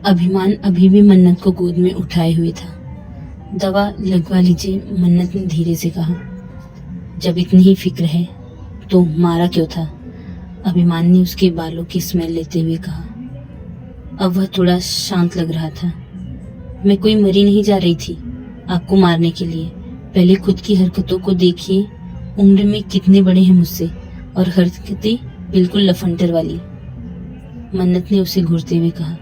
अभिमान अभी भी मन्नत को गोद में उठाए हुए था। दवा लगवा लीजिए, मन्नत ने धीरे से कहा। जब इतनी ही फिक्र है तो मारा क्यों था? अभिमान ने उसके बालों की स्मेल लेते हुए कहा। अब वह थोड़ा शांत लग रहा था। मैं कोई मरी नहीं जा रही थी आपको मारने के लिए। पहले खुद की हरकतों को देखिए, उम्र में कितने बड़े हैं मुझसे, और हरकतें बिल्कुल लफंटर वाली। मन्नत ने उसे घूरते हुए कहा,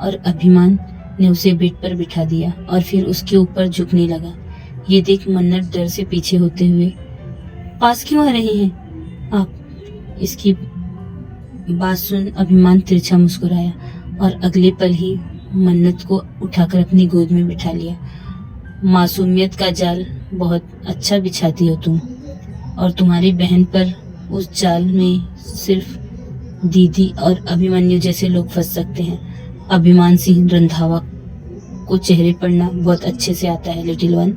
और अभिमान ने उसे बेड पर बिठा दिया और फिर उसके ऊपर झुकने लगा। ये देख मन्नत डर से पीछे होते हुए, पास क्यों आ रहे हैं आप? इसकी बात सुन अभिमान तिरछा मुस्कुराया और अगले पल ही मन्नत को उठाकर अपनी गोद में बिठा लिया। मासूमियत का जाल बहुत अच्छा बिछाती हो तुम, और तुम्हारी बहन पर उस जाल में सिर्फ दीदी और अभिमन्यु जैसे लोग फंस सकते हैं। अभिमान सिंह रंधावा को चेहरे पढ़ना बहुत अच्छे से आता है लिटिल वन।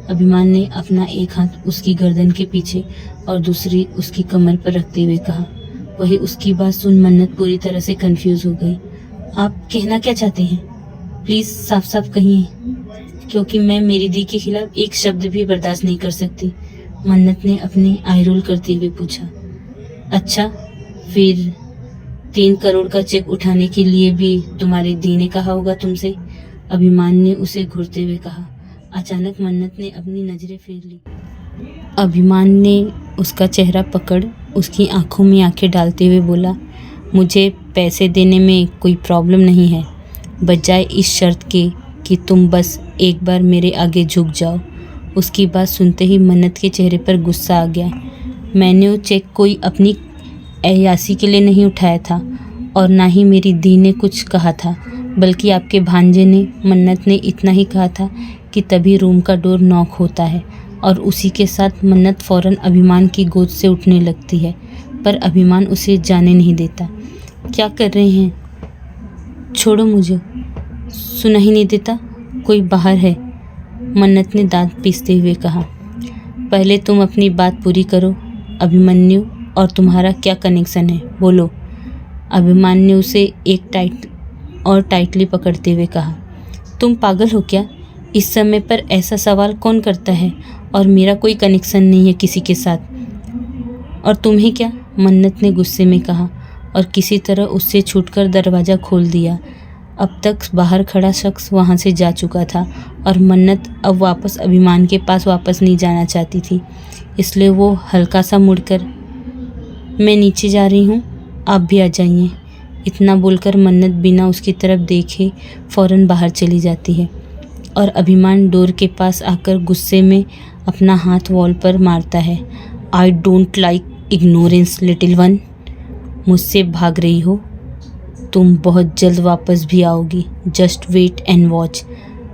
अभिमान ने अपना एक हाथ उसकी गर्दन के पीछे और दूसरी उसकी कमर पर रखते हुए कहा। वही उसकी बात सुन मन्नत पूरी तरह से कंफ्यूज हो गई। आप कहना क्या चाहते हैं? प्लीज साफ साफ कहिए, क्योंकि मैं मेरी दी के खिलाफ एक शब्द भी बर्दाश्त नहीं कर सकती। मन्नत ने अपनी आई रोल करते हुए पूछा। अच्छा, फिर 3 करोड़ का चेक उठाने के लिए भी तुम्हारी दी ने कहा होगा तुमसे? अभिमान ने उसे घूरते हुए कहा। अचानक मन्नत ने अपनी नजरें फेर ली। अभिमान ने उसका चेहरा पकड़ उसकी आंखों में आंखें डालते हुए बोला, मुझे पैसे देने में कोई प्रॉब्लम नहीं है, बजाय इस शर्त के कि तुम बस एक बार मेरे आगे झुक जाओ। उसकी बात सुनते ही मन्नत के चेहरे पर गुस्सा आ गया। मैंने वो चेक कोई अपनी अय्यासी के लिए नहीं उठाया था, और ना ही मेरी दी ने कुछ कहा था, बल्कि आपके भांजे ने। मन्नत ने इतना ही कहा था कि तभी रूम का डोर नॉक होता है और उसी के साथ मन्नत फौरन अभिमान की गोद से उठने लगती है, पर अभिमान उसे जाने नहीं देता। क्या कर रहे हैं? छोड़ो मुझे, सुना ही नहीं देता, कोई बाहर है। मन्नत ने दांत पीसते हुए कहा। पहले तुम अपनी बात पूरी करो। अभिमन्यु और तुम्हारा क्या कनेक्शन है, बोलो। अभिमान ने उसे एक टाइटली पकड़ते हुए कहा। तुम पागल हो क्या? इस समय पर ऐसा सवाल कौन करता है? और मेरा कोई कनेक्शन नहीं है किसी के साथ। और तुम्हें क्या? मन्नत ने गुस्से में कहा और किसी तरह उससे छूटकर दरवाज़ा खोल दिया। अब तक बाहर खड़ा शख्स वहाँ से जा चुका था और मन्नत अब वापस अभिमान के पास वापस नहीं जाना चाहती थी, इसलिए वो हल्का सा मुड़कर, मैं नीचे जा रही हूँ, आप भी आ जाइए। इतना बोलकर मन्नत बिना उसकी तरफ देखे फ़ौरन बाहर चली जाती है और अभिमान डोर के पास आकर गुस्से में अपना हाथ वॉल पर मारता है। I don't like ignorance little one. मुझसे भाग रही हो? तुम बहुत जल्द वापस भी आओगी, जस्ट वेट एंड वॉच।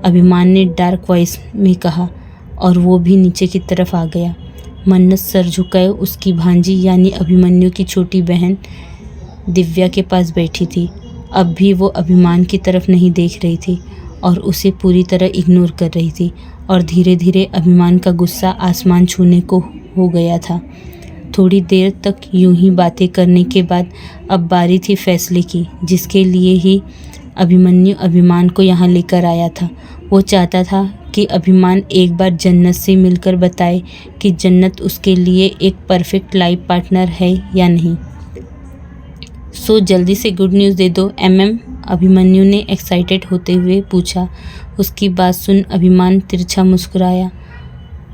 अभिमान ने डार्क वॉइस में कहा और वो भी नीचे की तरफ आ गया। मन्नत सर झुकाए उसकी भांजी यानी अभिमन्यु की छोटी बहन दिव्या के पास बैठी थी। अब भी वो अभिमान की तरफ नहीं देख रही थी और उसे पूरी तरह इग्नोर कर रही थी, और धीरे धीरे अभिमान का गुस्सा आसमान छूने को हो गया था। थोड़ी देर तक यूं ही बातें करने के बाद अब बारी थी फैसले की, जिसके लिए ही अभिमन्यु अभिमान को यहाँ लेकर आया था। वो चाहता था कि अभिमान एक बार जन्नत से मिलकर बताए कि जन्नत उसके लिए एक परफेक्ट लाइफ पार्टनर है या नहीं। सो जल्दी से गुड न्यूज़ दे दो एमएम, अभिमन्यु ने एक्साइटेड होते हुए पूछा। उसकी बात सुन अभिमान तिरछा मुस्कुराया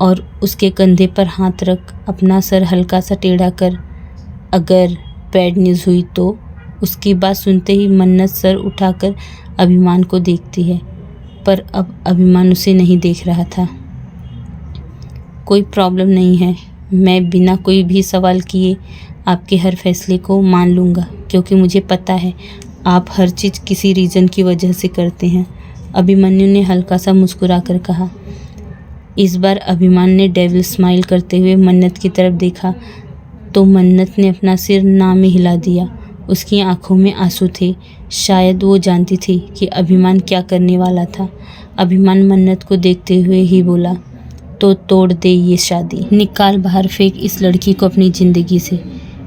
और उसके कंधे पर हाथ रख अपना सर हल्का सा टेढ़ा कर, अगर बैड न्यूज़ हुई तो। उसकी बात सुनते ही मन्नत सर उठाकर अभिमान को देखती है, पर अब अभिमान उसे नहीं देख रहा था। कोई प्रॉब्लम नहीं है, मैं बिना कोई भी सवाल किए आपके हर फैसले को मान लूँगा, क्योंकि मुझे पता है आप हर चीज़ किसी रीज़न की वजह से करते हैं। अभिमन्यु ने हल्का सा मुस्कुरा कर कहा। इस बार अभिमान ने डेविल स्माइल करते हुए मन्नत की तरफ देखा तो मन्नत ने अपना सिर ना में हिला दिया। उसकी आंखों में आंसू थे। शायद वो जानती थी कि अभिमान क्या करने वाला था। अभिमान मन्नत को देखते हुए ही बोला, तो तोड़ दे ये शादी, निकाल बाहर फेंक इस लड़की को अपनी ज़िंदगी से।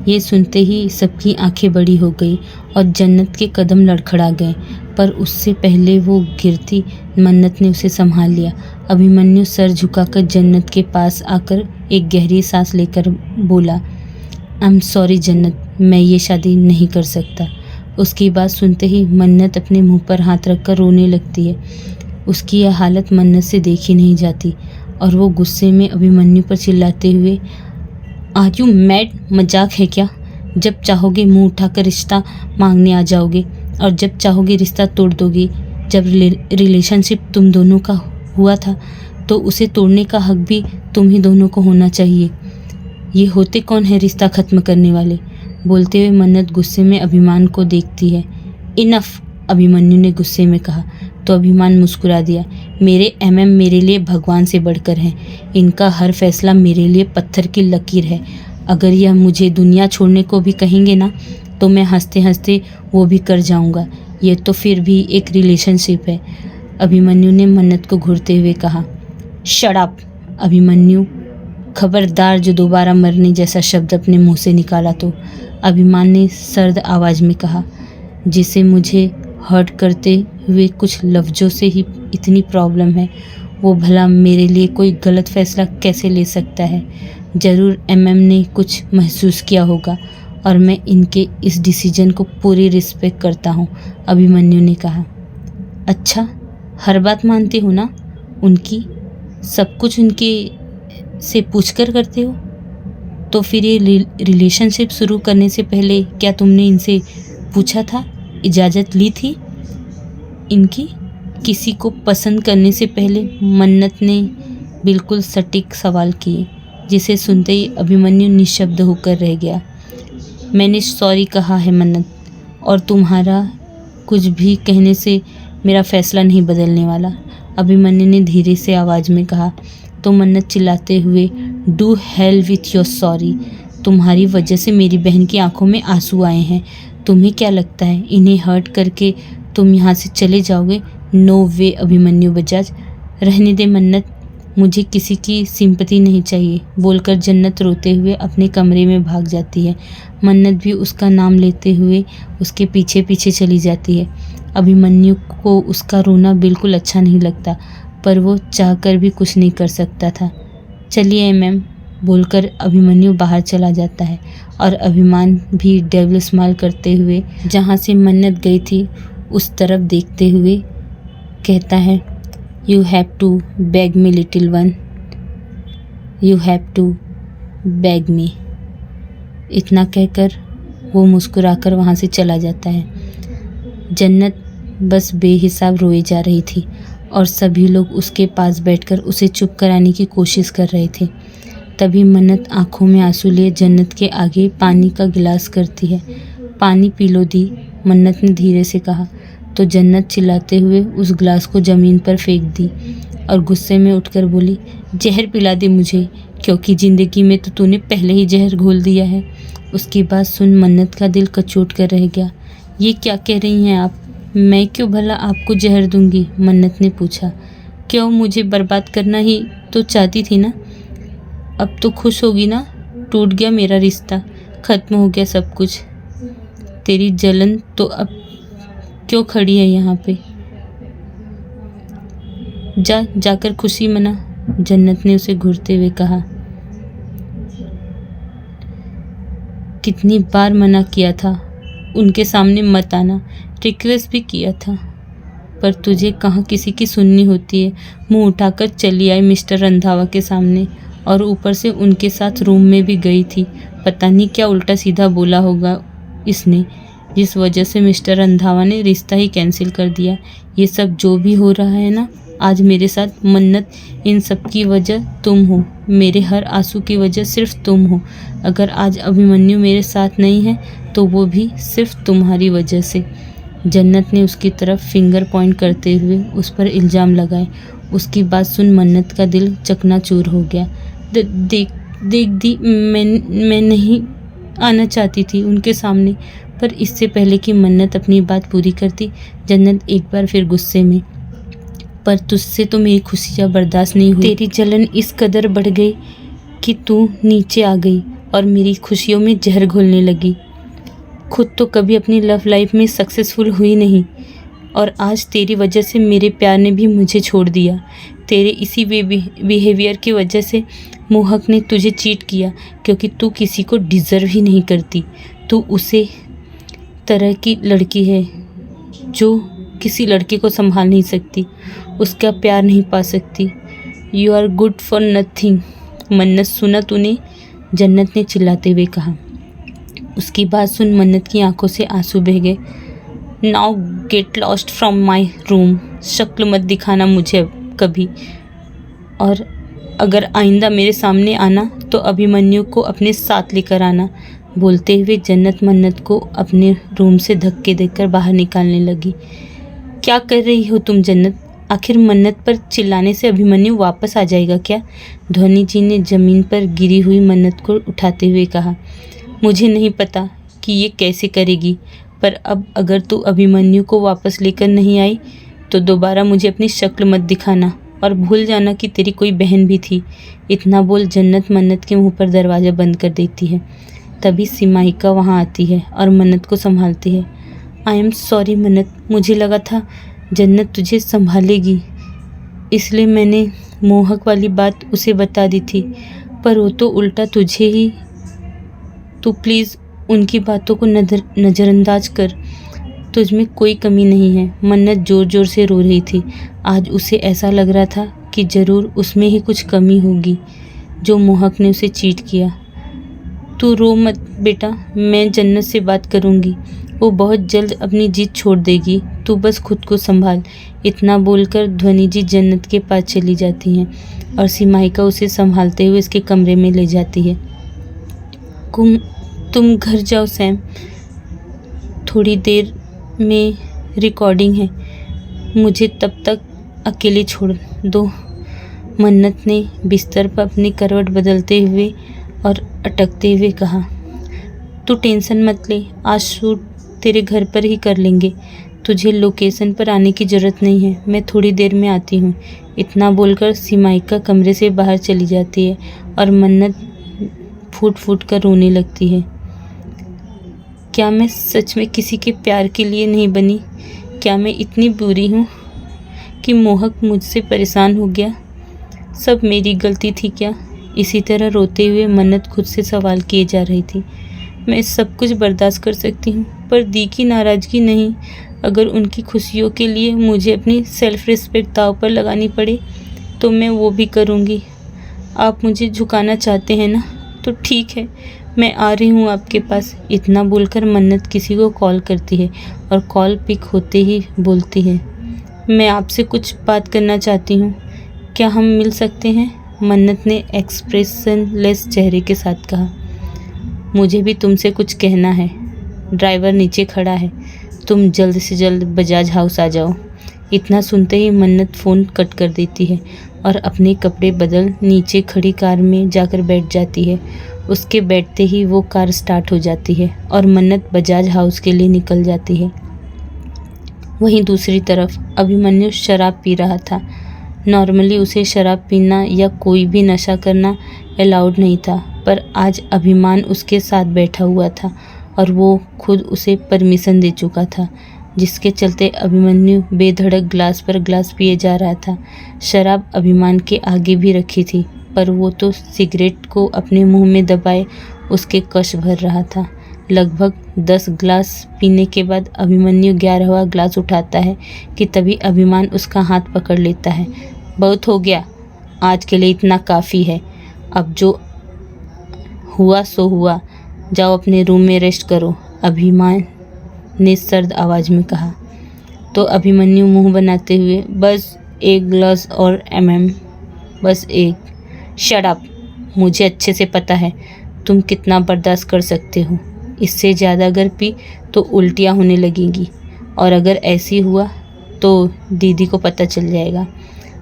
ये सुनते ही सबकी आंखें बड़ी हो गई और जन्नत के कदम लड़खड़ा गए, पर उससे पहले वो गिरती मन्नत ने उसे संभाल लिया। अभिमन्यु सर झुकाकर जन्नत के पास आकर एक गहरी सांस लेकर बोला, आई एम सॉरी जन्नत, मैं ये शादी नहीं कर सकता। उसकी बात सुनते ही मन्नत अपने मुंह पर हाथ रखकर रोने लगती है। उसकी यह हालत मन्नत से देखी नहीं जाती और वो गुस्से में अभिमन्यु पर चिल्लाते हुए, आर यू मैड, मजाक है क्या? जब चाहोगे मुंह उठाकर रिश्ता मांगने आ जाओगे और जब चाहोगे रिश्ता तोड़ दोगे। जब रिलेशनशिप तुम दोनों का हुआ था तो उसे तोड़ने का हक भी तुम ही दोनों को होना चाहिए। ये होते कौन है रिश्ता ख़त्म करने वाले? बोलते हुए मन्नत गुस्से में अभिमान को देखती है। इनफ, अभिमन्यु ने गुस्से में कहा तो अभिमान मुस्कुरा दिया। मेरे मेरे लिए भगवान से बढ़कर हैं। इनका हर फैसला मेरे लिए पत्थर की लकीर है। अगर यह मुझे दुनिया छोड़ने को भी कहेंगे ना तो मैं हंसते हंसते वो भी कर जाऊंगा। ये तो फिर भी एक रिलेशनशिप है। अभिमन्यु ने मन्नत को घूरते हुए कहा। शट अप अभिमन्यु, खबरदार जो दोबारा मरने जैसा शब्द अपने मुंह से निकाला तो, अभिमान ने सर्द आवाज़ में कहा। जिसे मुझे हर्ट करते हुए कुछ लफ्ज़ों से ही इतनी प्रॉब्लम है, वो भला मेरे लिए कोई गलत फैसला कैसे ले सकता है? ज़रूर ने कुछ महसूस किया होगा और मैं इनके इस डिसीजन को पूरी रिस्पेक्ट करता हूँ, अभिमन्यु ने कहा। अच्छा, हर बात मानते हो ना उनकी? सब कुछ उनके से पूछकर करते हो? तो फिर ये रिलेशनशिप शुरू करने से पहले क्या तुमने इनसे पूछा था, इजाज़त ली थी इनकी? किसी को पसंद करने से पहले मन्नत ने बिल्कुल सटीक सवाल किए, जिसे सुनते ही अभिमन्यु निशब्द होकर रह गया। मैंने सॉरी कहा है मन्नत, और तुम्हारा कुछ भी कहने से मेरा फैसला नहीं बदलने वाला, अभिमन्यु ने धीरे से आवाज़ में कहा। तो मन्नत चिल्लाते हुए, do hell with your sorry. तुम्हारी वजह से मेरी बहन की आंखों में आंसू आए हैं। तुम्हें क्या लगता है इन्हें हर्ट करके तुम यहाँ से चले जाओगे? नो वे अभिमन्यु बजाज। रहने दे मन्नत, मुझे किसी की सिंपैथी नहीं चाहिए, बोलकर जन्नत रोते हुए अपने कमरे में भाग जाती है। मन्नत भी उसका नाम लेते हुए उसके पीछे पीछे चली जाती है। अभिमन्यु को उसका रोना बिल्कुल अच्छा नहीं लगता, पर वो चाहकर भी कुछ नहीं कर सकता था। चलिए मैम, बोलकर अभिमन्यु बाहर चला जाता है और अभिमान भी डेविल स्माइल करते हुए जहाँ से मन्नत गई थी उस तरफ देखते हुए कहता है, you have to beg me little one, you have to beg me. इतना कहकर वो मुस्कुराकर वहाँ से चला जाता है। जन्नत बस बेहिसाब रोए जा रही थी और सभी लोग उसके पास बैठकर उसे चुप कराने की कोशिश कर रहे थे। तभी मन्नत आंखों में आंसू लिए जन्नत के आगे पानी का गिलास करती है। पानी पी लो दी, मन्नत ने धीरे से कहा। तो जन्नत चिल्लाते हुए उस गिलास को ज़मीन पर फेंक दी और गुस्से में उठकर बोली, जहर पिला दे मुझे, क्योंकि ज़िंदगी में तो तूने पहले ही जहर घोल दिया है। उसकी बात सुन मन्नत का दिल कचोट कर रह गया। ये क्या कह रही हैं आप? मैं क्यों भला आपको जहर दूंगी? मन्नत ने पूछा। क्यों, मुझे बर्बाद करना ही तो चाहती थी ना? अब तो खुश होगी ना? टूट गया मेरा रिश्ता, ख़त्म हो गया सब कुछ। तेरी जलन तो अब क्यों खड़ी है यहाँ पे? जाकर खुशी मना, जन्नत ने उसे घूरते हुए कहा। कितनी बार मना किया था, उनके सामने मत आना, रिक्वेस्ट भी किया था, पर तुझे कहाँ किसी की सुननी होती है। मुंह उठाकर चली आई मिस्टर रंधावा के सामने और ऊपर से उनके साथ रूम में भी गई थी। पता नहीं क्या उल्टा सीधा बोला होगा इसने, जिस वजह से मिस्टर रंधावा ने रिश्ता ही कैंसिल कर दिया। ये सब जो भी हो रहा है ना आज मेरे साथ मन्नत, इन सब की वजह तुम हो। मेरे हर आंसू की वजह सिर्फ तुम हो। अगर आज अभिमन्यु मेरे साथ नहीं है तो वो भी सिर्फ तुम्हारी वजह से। जन्नत ने उसकी तरफ फिंगर पॉइंट करते हुए उस पर इल्ज़ाम लगाए। उसकी बात सुन मन्नत का दिल चकनाचूर हो गया। देख दी, मैं नहीं आना चाहती थी उनके सामने, पर इससे पहले कि मन्नत अपनी बात पूरी करती, जन्नत एक बार फिर गुस्से में, पर तुझसे तो मेरी खुशियाँ बर्दाश्त नहीं हुई। तेरी जलन इस कदर बढ़ गई कि तू नीचे आ गई और मेरी खुशियों में जहर घोलने लगी। खुद तो कभी अपनी लव लाइफ में सक्सेसफुल हुई नहीं और आज तेरी वजह से मेरे प्यार ने भी मुझे छोड़ दिया। तेरे इसी बिहेवियर की वजह से मोहक ने तुझे चीट किया, क्योंकि तू किसी को डिज़र्व ही नहीं करती। तू उसे तरह की लड़की है जो किसी लड़के को संभाल नहीं सकती, उसका प्यार नहीं पा सकती। You are good for nothing. Mannat, सुना तूने? जन्नत ने चिल्लाते हुए कहा। उसकी बात सुन मन्नत की आंखों से आंसू बह गए। Now get lost from my room. शक्ल मत दिखाना मुझे कभी, और अगर आइंदा मेरे सामने आना तो अभिमन्यु को अपने साथ लेकर आना। बोलते हुए जन्नत मन्नत को अपने रूम से धक्के देकर बाहर निकालने लगी। क्या कर रही हो तुम जन्नत? आखिर मन्नत पर चिल्लाने से अभिमन्यु वापस आ जाएगा क्या? ध्वनि जी ने ज़मीन पर गिरी हुई मन्नत को उठाते हुए कहा। मुझे नहीं पता कि ये कैसे करेगी, पर अब अगर तू अभिमन्यु को वापस लेकर नहीं आई तो दोबारा मुझे अपनी शक्ल मत दिखाना और भूल जाना कि तेरी कोई बहन भी थी। इतना बोल जन्नत मन्नत के मुंह पर दरवाज़ा बंद कर देती है। तभी सिमाइका वहाँ आती है और मन्नत को संभालती है। आई एम सॉरी मन्नत, मुझे लगा था जन्नत तुझे संभालेगी, इसलिए मैंने मोहक वाली बात उसे बता दी थी, पर वो तो उल्टा तुझे ही। तू प्लीज़ उनकी बातों को नज़रअंदाज कर, तुझ में कोई कमी नहीं है। मन्नत ज़ोर ज़ोर से रो रही थी। आज उसे ऐसा लग रहा था कि ज़रूर उसमें ही कुछ कमी होगी जो मोहक ने उसे चीट किया। तू रो मत बेटा, मैं जन्नत से बात करूँगी, वो बहुत जल्द अपनी जिद छोड़ देगी, तू बस खुद को संभाल। इतना बोलकर ध्वनि जी जन्नत के पास चली जाती हैं और सिमाइका उसे संभालते हुए उसके कमरे में ले जाती है। तुम घर जाओ सैम, थोड़ी देर में रिकॉर्डिंग है, मुझे तब तक अकेले छोड़ दो। मन्नत ने बिस्तर पर अपनी करवट बदलते हुए और अटकते हुए कहा। तू टेंशन मत ले, आज शूट तेरे घर पर ही कर लेंगे, तुझे लोकेशन पर आने की ज़रूरत नहीं है, मैं थोड़ी देर में आती हूँ। इतना बोलकर सिमाइका कमरे से बाहर चली जाती है और मन्नत फूट फूट कर रोने लगती है। क्या मैं सच में किसी के प्यार के लिए नहीं बनी? क्या मैं इतनी बुरी हूँ कि मोहक मुझसे परेशान हो गया? सब मेरी गलती थी क्या? इसी तरह रोते हुए मन्नत खुद से सवाल किए जा रही थी। मैं सब कुछ बर्दाश्त कर सकती हूँ, पर दी की नाराज़गी नहीं। अगर उनकी खुशियों के लिए मुझे अपनी सेल्फ रिस्पेक्ट दांव पर लगानी पड़े तो मैं वो भी करूँगी। आप मुझे झुकाना चाहते हैं ना, तो ठीक है, मैं आ रही हूँ आपके पास। इतना बोलकर मन्नत किसी को कॉल करती है और कॉल पिक होते ही बोलती है, मैं आपसे कुछ बात करना चाहती हूँ, क्या हम मिल सकते हैं? मन्नत ने एक्सप्रेशनलेस चेहरे के साथ कहा। मुझे भी तुमसे कुछ कहना है, ड्राइवर नीचे खड़ा है, तुम जल्द से जल्द बजाज हाउस आ जाओ। इतना सुनते ही मन्नत फ़ोन कट कर देती है और अपने कपड़े बदल नीचे खड़ी कार में जाकर बैठ जाती है। उसके बैठते ही वो कार स्टार्ट हो जाती है और मन्नत बजाज हाउस के लिए निकल जाती है। वहीं दूसरी तरफ अभिमन्यु शराब पी रहा था। नॉर्मली उसे शराब पीना या कोई भी नशा करना अलाउड नहीं था, पर आज अभिमान उसके साथ बैठा हुआ था और वो खुद उसे परमिशन दे चुका था, जिसके चलते अभिमन्यु बेधड़क ग्लास पर ग्लास पिए जा रहा था। शराब अभिमान के आगे भी रखी थी, पर वो तो सिगरेट को अपने मुंह में दबाए उसके कश भर रहा था। लगभग 10 ग्लास पीने के बाद अभिमन्यु 11वां ग्लास उठाता है कि तभी अभिमान उसका हाथ पकड़ लेता है। बहुत हो गया, आज के लिए इतना काफ़ी है, अब जो हुआ सो हुआ, जाओ अपने रूम में रेस्ट करो, अभिमान ने सर्द आवाज़ में कहा। तो अभिमन्यु मुंह बनाते हुए, बस एक ग्लास और बस एक। शट अप, मुझे अच्छे से पता है तुम कितना बर्दाश्त कर सकते हो, इससे ज़्यादा अगर पी तो उल्टियाँ होने लगेंगी, और अगर ऐसी हुआ तो दीदी को पता चल जाएगा,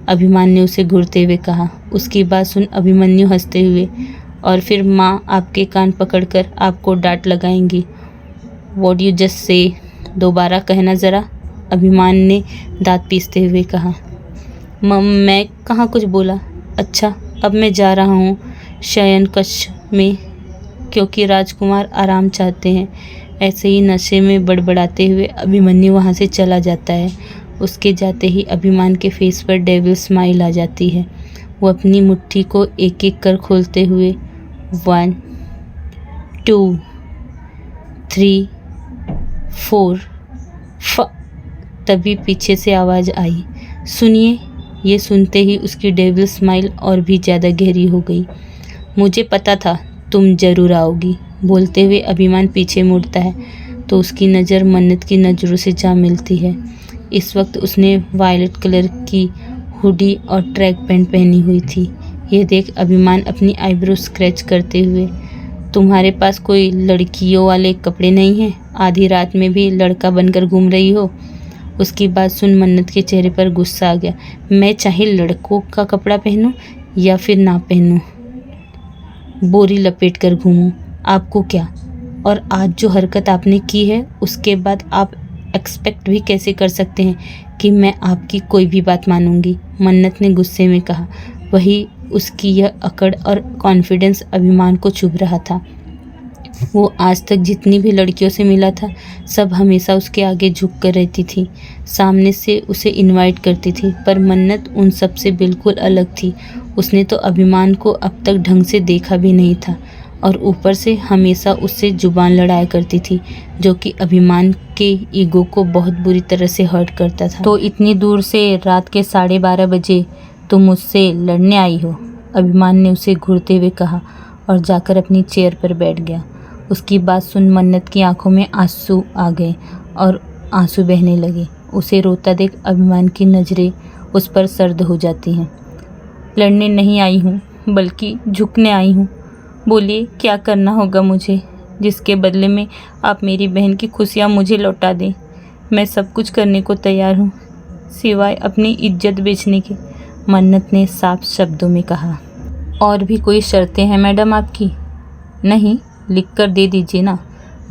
अभिमान ने उसे घूरते हुए कहा। उसकी बात सुन अभिमन्यु हंसते हुए, और फिर माँ आपके कान पकड़कर आपको डांट लगाएंगी। व्हाट यू जस्ट से, दोबारा कहना ज़रा, अभिमान ने दांत पीसते हुए कहा। मैं कहाँ कुछ बोला। अच्छा, अब मैं जा रहा हूँ शयन कक्ष में, क्योंकि राजकुमार आराम चाहते हैं। ऐसे ही नशे में बड़बड़ाते हुए अभिमन्यु वहाँ से चला जाता है। उसके जाते ही अभिमान के फेस पर डेविल स्माइल आ जाती है। वो अपनी मुट्ठी को एक एक कर खोलते हुए 1 2 3 4 तभी पीछे से आवाज़ आई, सुनिए। ये सुनते ही उसकी डेविल स्माइल और भी ज़्यादा गहरी हो गई। मुझे पता था तुम ज़रूर आओगी। बोलते हुए अभिमान पीछे मुड़ता है तो उसकी नज़र मन्नत की नज़रों से जा मिलती है। इस वक्त उसने वायलेट कलर की हुडी और ट्रैक पैंट पहनी हुई थी। यह देख अभिमान अपनी आईब्रो स्क्रैच करते हुए, तुम्हारे पास कोई लड़कियों वाले कपड़े नहीं हैं? आधी रात में भी लड़का बनकर घूम रही हो। उसकी बात सुन मन्नत के चेहरे पर गुस्सा आ गया। मैं चाहे लड़कों का कपड़ा पहनूं या फिर ना पहनूं, बोरी लपेट कर घूमूं, आपको क्या? और आज जो हरकत आपने की है उसके बाद आप एक्सपेक्ट भी कैसे कर सकते हैं कि मैं आपकी कोई भी बात मानूंगी? मन्नत ने गुस्से में कहा। वही उसकी यह अकड़ और कॉन्फिडेंस अभिमान को चुभ रहा था। वो आज तक जितनी भी लड़कियों से मिला था सब हमेशा उसके आगे झुक कर रहती थी, सामने से उसे इनवाइट करती थी, पर मन्नत उन सब से बिल्कुल अलग थी। उसने तो अभिमान को अब तक ढंग से देखा भी नहीं था और ऊपर से हमेशा उससे जुबान लड़ाया करती थी, जो कि अभिमान के ईगो को बहुत बुरी तरह से हर्ट करता था। तो इतनी दूर से रात के 12:30 बजे तुम मुझसे लड़ने आई हो? अभिमान ने उसे घूरते हुए कहा और जाकर अपनी चेयर पर बैठ गया। उसकी बात सुन मन्नत की आंखों में आंसू आ गए और आंसू बहने लगे। उसे रोता देख अभिमान की नज़रें उस पर सर्द हो जाती हैं। लड़ने नहीं आई हूँ बल्कि झुकने आई हूँ। बोलिए क्या करना होगा मुझे, जिसके बदले में आप मेरी बहन की खुशियाँ मुझे लौटा दें। मैं सब कुछ करने को तैयार हूँ सिवाय अपनी इज्जत बेचने के, मन्नत ने साफ शब्दों में कहा। और भी कोई शर्तें हैं मैडम आपकी? नहीं, लिख कर दे दीजिए ना,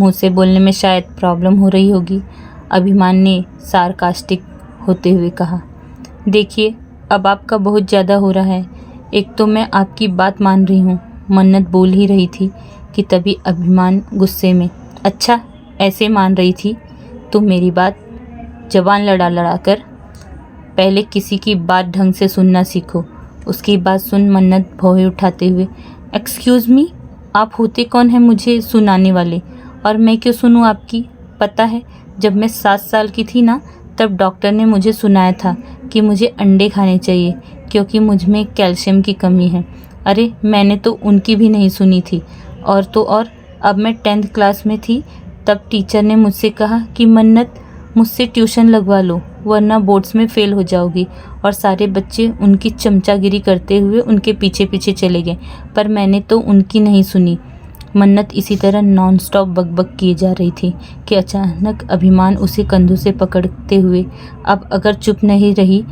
मुँह से बोलने में शायद प्रॉब्लम हो रही होगी, अभिमान ने सार्कास्टिक होते हुए कहा। देखिए अब आपका बहुत ज़्यादा हो रहा है। एक तो मैं आपकी बात मान रही हूँ, मन्नत बोल ही रही थी कि तभी अभिमान गुस्से में, अच्छा ऐसे मान रही थी तो मेरी बात जबान लड़ा लड़ा कर पहले किसी की बात ढंग से सुनना सीखो। उसकी बात सुन मन्नत भौहें उठाते हुए, एक्सक्यूज़ मी, आप होते कौन हैं मुझे सुनाने वाले? और मैं क्यों सुनूं आपकी? पता है जब मैं 7 साल की थी ना, तब डॉक्टर ने मुझे सुनाया था कि मुझे अंडे खाने चाहिए क्योंकि मुझ में कैल्शियम की कमी है। अरे मैंने तो उनकी भी नहीं सुनी थी। और तो और अब मैं 10th क्लास में थी तब टीचर ने मुझसे कहा कि मन्नत मुझसे ट्यूशन लगवा लो वरना बोर्ड्स में फ़ेल हो जाओगी। और सारे बच्चे उनकी चमचागिरी करते हुए उनके पीछे पीछे चले गए, पर मैंने तो उनकी नहीं सुनी। मन्नत इसी तरह नॉन स्टॉप बकबक किए जा रही थी कि अचानक अभिमान उसे कंधों से पकड़ते हुए, अब अगर चुप नहीं रही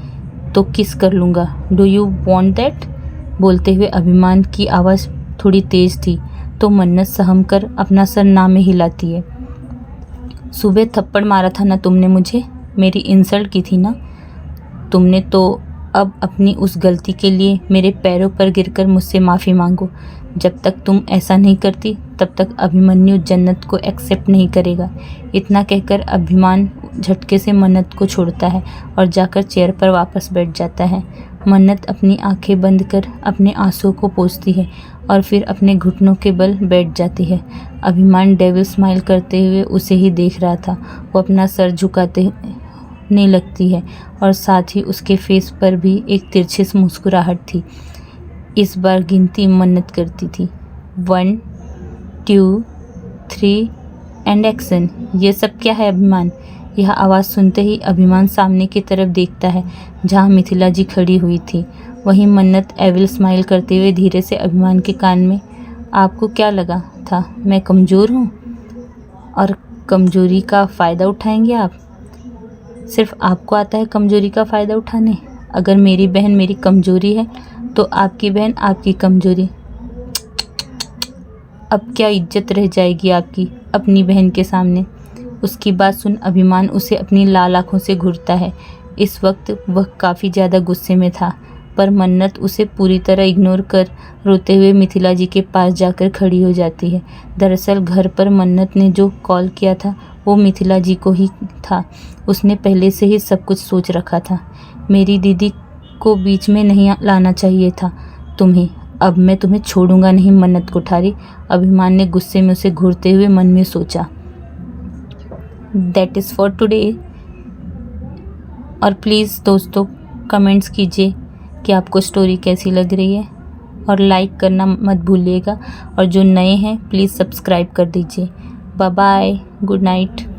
तो किस कर लूँगा, डू यू वॉन्ट दैट? बोलते हुए अभिमान की आवाज़ थोड़ी तेज़ थी तो मन्नत सहम कर अपना सर ना में हिलाती है। सुबह थप्पड़ मारा था ना तुमने मुझे, मेरी इंसल्ट की थी ना तुमने, तो अब अपनी उस गलती के लिए मेरे पैरों पर गिरकर मुझसे माफ़ी मांगो। जब तक तुम ऐसा नहीं करती तब तक अभिमन्यु जन्नत को एक्सेप्ट नहीं करेगा। इतना कहकर अभिमान झटके से मन्नत को छोड़ता है और जाकर चेयर पर वापस बैठ जाता है। मन्नत अपनी आंखें बंद कर अपने आंसुओं को पोंछती है और फिर अपने घुटनों के बल बैठ जाती है। अभिमान डेविल स्माइल करते हुए उसे ही देख रहा था। वो अपना सर झुकाते ने लगती है और साथ ही उसके फेस पर भी एक तिरछी मुस्कुराहट थी। इस बार गिनती मन्नत करती थी, 1 2 3 एंड एक्शन। ये सब क्या है अभिमान? यह आवाज़ सुनते ही अभिमान सामने की तरफ देखता है जहाँ मिथिला जी खड़ी हुई थी। वहीं मन्नत एविल स्माइल करते हुए धीरे से अभिमान के कान में, आपको क्या लगा था मैं कमज़ोर हूँ और कमज़ोरी का फ़ायदा उठाएंगे आप? सिर्फ आपको आता है कमज़ोरी का फ़ायदा उठाने? अगर मेरी बहन मेरी कमज़ोरी है तो आपकी बहन आपकी कमज़ोरी। अब क्या इज्जत रह जाएगी आपकी अपनी बहन के सामने? उसकी बात सुन अभिमान उसे अपनी लाल आँखों से घूरता है। इस वक्त वह काफ़ी ज़्यादा गुस्से में था। पर मन्नत उसे पूरी तरह इग्नोर कर रोते हुए मिथिला जी के पास जाकर खड़ी हो जाती है। दरअसल घर पर मन्नत ने जो कॉल किया था वो मिथिला जी को ही था। उसने पहले से ही सब कुछ सोच रखा था। मेरी दीदी को बीच में नहीं लाना चाहिए था तुम्हें। अब मैं तुम्हें छोड़ूंगा नहीं मन्नत कोठारी, अभिमान ने गुस्से में उसे घूरते हुए मन में सोचा। That is for today. और प्लीज़ दोस्तों कमेंट्स कीजिए कि आपको स्टोरी कैसी लग रही है और लाइक करना मत भूलिएगा। और जो नए हैं प्लीज़ सब्सक्राइब कर दीजिए। Bye bye, good night.